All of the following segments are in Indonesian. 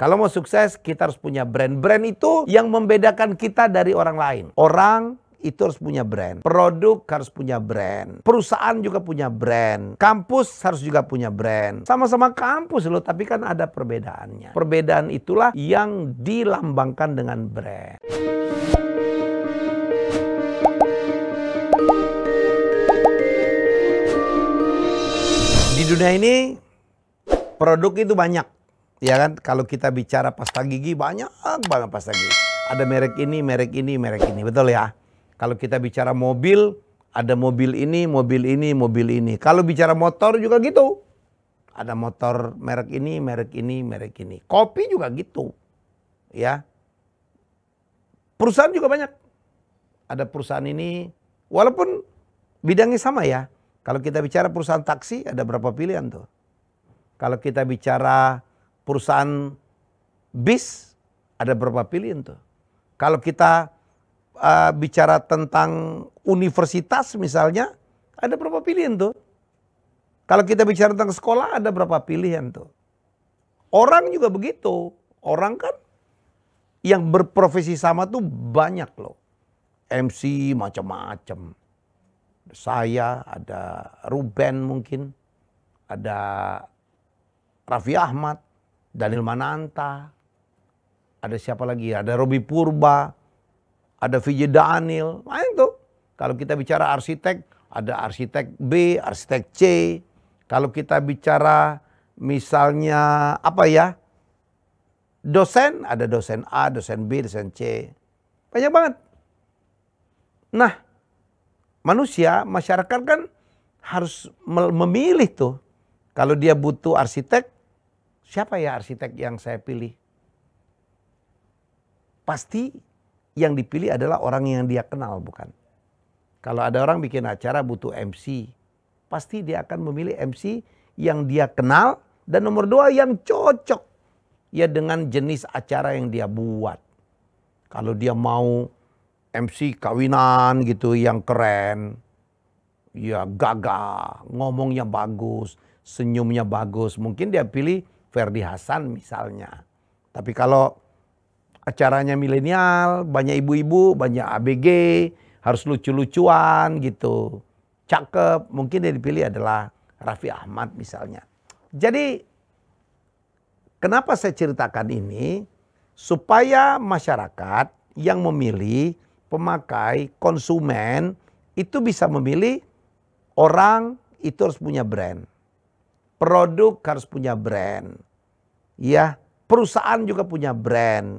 Kalau mau sukses, kita harus punya brand. Brand itu yang membedakan kita dari orang lain. Orang itu harus punya brand. Produk harus punya brand. Perusahaan juga punya brand. Kampus harus juga punya brand. Sama-sama kampus loh, tapi kan ada perbedaannya. Perbedaan itulah yang dilambangkan dengan brand. Di dunia ini, produk itu banyak. Ya kan, kalau kita bicara pasta gigi banyak banget pasta gigi. Ada merek ini, merek ini, merek ini, betul ya. Kalau kita bicara mobil, ada mobil ini, mobil ini, mobil ini. Kalau bicara motor juga gitu. Ada motor merek ini, merek ini, merek ini. Kopi juga gitu. Ya. Perusahaan juga banyak. Ada perusahaan ini, walaupun bidangnya sama ya. Kalau kita bicara perusahaan taksi, ada berapa pilihan tuh. Kalau kita bicara perusahaan bis, ada berapa pilihan tuh. Kalau kita bicara tentang universitas misalnya, ada berapa pilihan tuh. Kalau kita bicara tentang sekolah, ada berapa pilihan tuh. Orang juga begitu. Orang kan yang berprofesi sama tuh banyak loh. MC macam-macam. Saya, ada Ruben mungkin, ada Raffi Ahmad, Daniel Mananta, ada siapa lagi? Ada Robi Purba, ada VJ Daniel. Nah itu. Kalau kita bicara arsitek, ada arsitek B, arsitek C. Kalau kita bicara misalnya apa ya? Dosen, ada dosen A, dosen B, dosen C. Banyak banget. Nah, manusia, masyarakat kan harus memilih tuh. Kalau dia butuh arsitek, siapa ya arsitek yang saya pilih? Pasti yang dipilih adalah orang yang dia kenal, bukan? Kalau ada orang bikin acara butuh MC, pasti dia akan memilih MC yang dia kenal dan nomor 2 yang cocok ya dengan jenis acara yang dia buat. Kalau dia mau MC kawinan gitu yang keren, ya gagah, ngomongnya bagus, senyumnya bagus, mungkin dia pilih Ferdy Hasan misalnya. Tapi kalau acaranya milenial, banyak ibu-ibu, banyak ABG, harus lucu-lucuan gitu, cakep, mungkin dia dipilih adalah Raffi Ahmad misalnya. Jadi kenapa saya ceritakan ini? Supaya masyarakat yang memilih, pemakai, konsumen itu bisa memilih. Orang itu harus punya brand. Produk harus punya brand. Ya, perusahaan juga punya brand.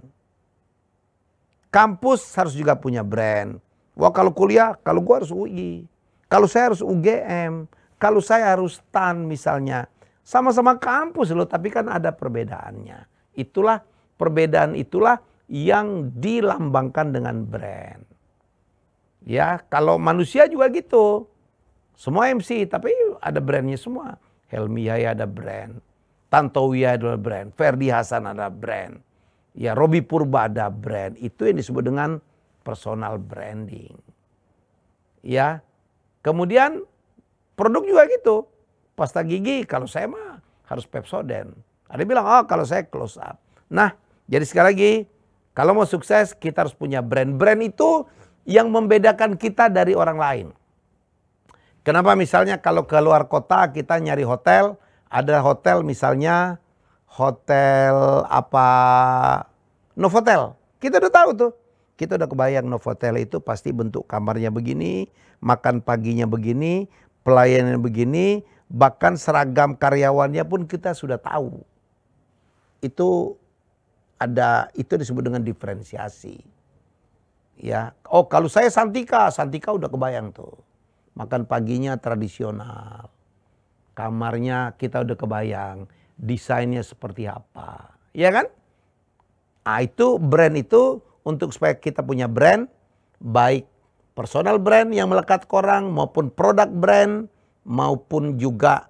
Kampus harus juga punya brand. Wah, kalau kuliah, kalau gua harus UI. Kalau saya harus UGM. Kalau saya harus STAN misalnya. Sama-sama kampus loh, tapi kan ada perbedaannya. Itulah perbedaan itulah yang dilambangkan dengan brand. Ya, kalau manusia juga gitu. Semua MC, tapi ada brandnya semua. Helmi Yahya ada brand. Tantowi ada brand. Ferdy Hasan ada brand. Ya, Robi Purba ada brand. Itu yang disebut dengan personal branding. Ya, kemudian produk juga gitu. Pasta gigi, kalau saya mah harus Pepsodent. Ada yang bilang, oh kalau saya close up. Nah, jadi sekali lagi, kalau mau sukses kita harus punya brand. Brand itu yang membedakan kita dari orang lain. Kenapa misalnya kalau ke luar kota kita nyari hotel, ada hotel misalnya hotel apa, Novotel. Kita udah tahu tuh. Kita udah kebayang Novotel itu pasti bentuk kamarnya begini, makan paginya begini, pelayanannya begini, bahkan seragam karyawannya pun kita sudah tahu. Itu ada, itu disebut dengan diferensiasi. Ya, oh kalau saya Santika, Santika udah kebayang tuh. Makan paginya tradisional. Kamarnya kita udah kebayang. Desainnya seperti apa. Ya kan? Nah, itu brand itu untuk supaya kita punya brand. Baik personal brand yang melekat ke orang. Maupun produk brand. Maupun juga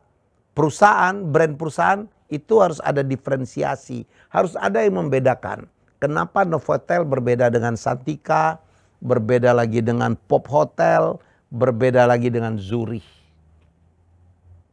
perusahaan, brand perusahaan. Itu harus ada diferensiasi. Harus ada yang membedakan. Kenapa Novotel berbeda dengan Santika. Berbeda lagi dengan Pop Hotel. Berbeda lagi dengan Zurich.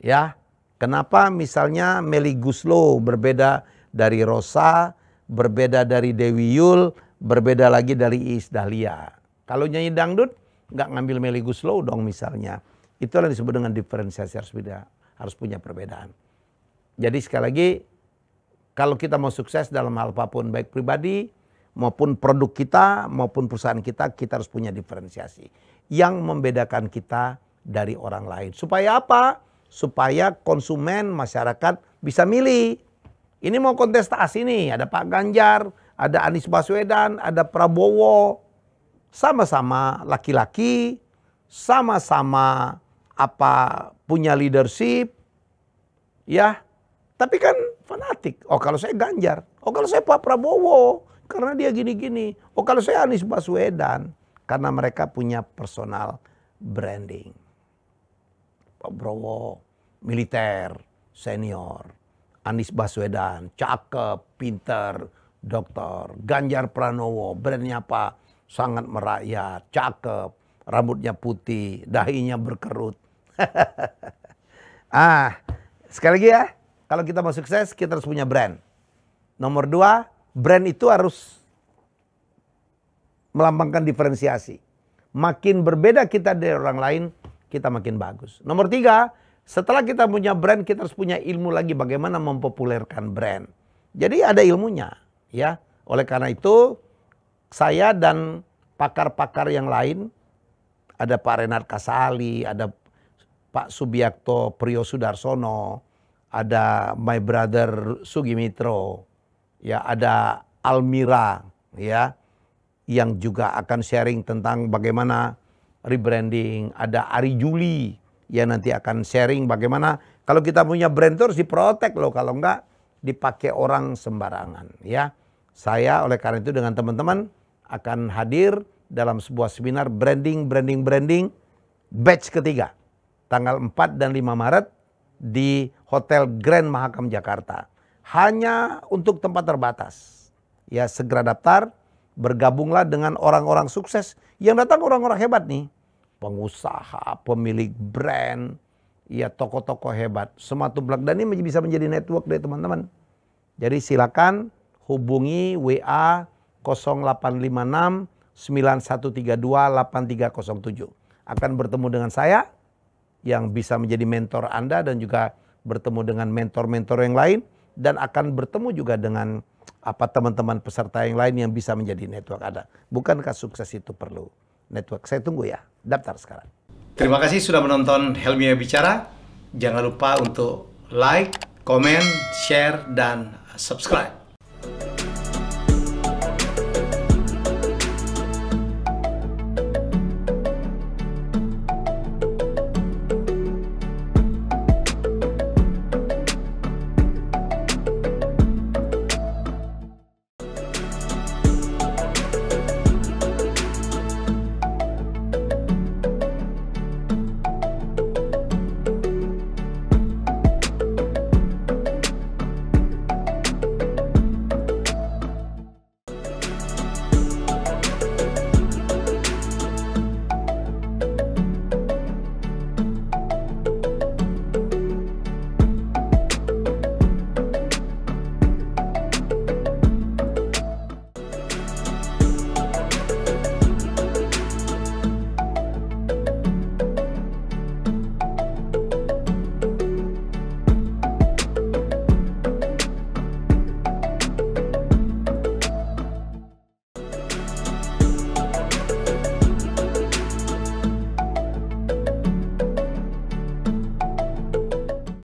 Ya, kenapa misalnya Melly Guslo berbeda dari Rosa, berbeda dari Dewi Yul, berbeda lagi dari Iis Dahlia. Kalau nyanyi dangdut, nggak ngambil Melly Goeslaw dong misalnya. Itulah yang disebut dengan diferensiasi, harus punya perbedaan. Jadi sekali lagi, kalau kita mau sukses dalam hal apapun, baik pribadi maupun produk kita, maupun perusahaan kita harus punya diferensiasi. Yang membedakan kita dari orang lain. Supaya apa? Supaya konsumen, masyarakat bisa milih. Ini mau kontestasi nih, ada Pak Ganjar, ada Anies Baswedan, ada Prabowo. Sama-sama laki-laki, sama-sama punya leadership, ya. Tapi kan fanatik. Oh kalau saya Ganjar, oh kalau saya Pak Prabowo, karena dia gini-gini. Oh kalau saya Anies Baswedan, karena mereka punya personal branding. Pak Prabowo, militer, senior. Anies Baswedan, cakep, pinter, dokter. Ganjar Pranowo, brandnya apa? Sangat merakyat, cakep, rambutnya putih, dahinya berkerut. Sekali lagi ya, kalau kita mau sukses, kita harus punya brand. Nomor 2, brand itu harus melambangkan diferensiasi. Makin berbeda kita dari orang lain, kita makin bagus. Nomor 3, setelah kita punya brand, kita harus punya ilmu lagi bagaimana mempopulerkan brand. Jadi ada ilmunya, ya. Oleh karena itu, saya dan pakar-pakar yang lain, ada Pak Renat Kasali, ada Pak Subiakto Priyosudarsono, ada my brother Sugimitro, ya ada Almira, ya, yang juga akan sharing tentang bagaimana rebranding. Ada Ari Juli yang nanti akan sharing bagaimana kalau kita punya brand itu harus diprotek loh, kalau enggak dipakai orang sembarangan, ya. Saya oleh karena itu dengan teman-teman akan hadir dalam sebuah seminar branding batch ketiga. Tanggal 4 dan 5 Maret di Hotel Grand Mahakam Jakarta. Hanya untuk tempat terbatas. Ya segera daftar, bergabunglah dengan orang-orang sukses. Yang datang orang-orang hebat nih. Pengusaha, pemilik brand, ya tokoh-tokoh hebat. Semua tumplak dan ini bisa menjadi network dari teman-teman. Jadi silakan hubungi WA 0856 9132 8307. Akan bertemu dengan saya yang bisa menjadi mentor Anda dan juga bertemu dengan mentor-mentor yang lain dan akan bertemu juga dengan teman-teman peserta yang lain yang bisa menjadi network Anda. Bukankah sukses itu perlu network? Saya tunggu ya. Daftar sekarang. Terima kasih sudah menonton Helmia Bicara. Jangan lupa untuk like, comment, share, dan subscribe.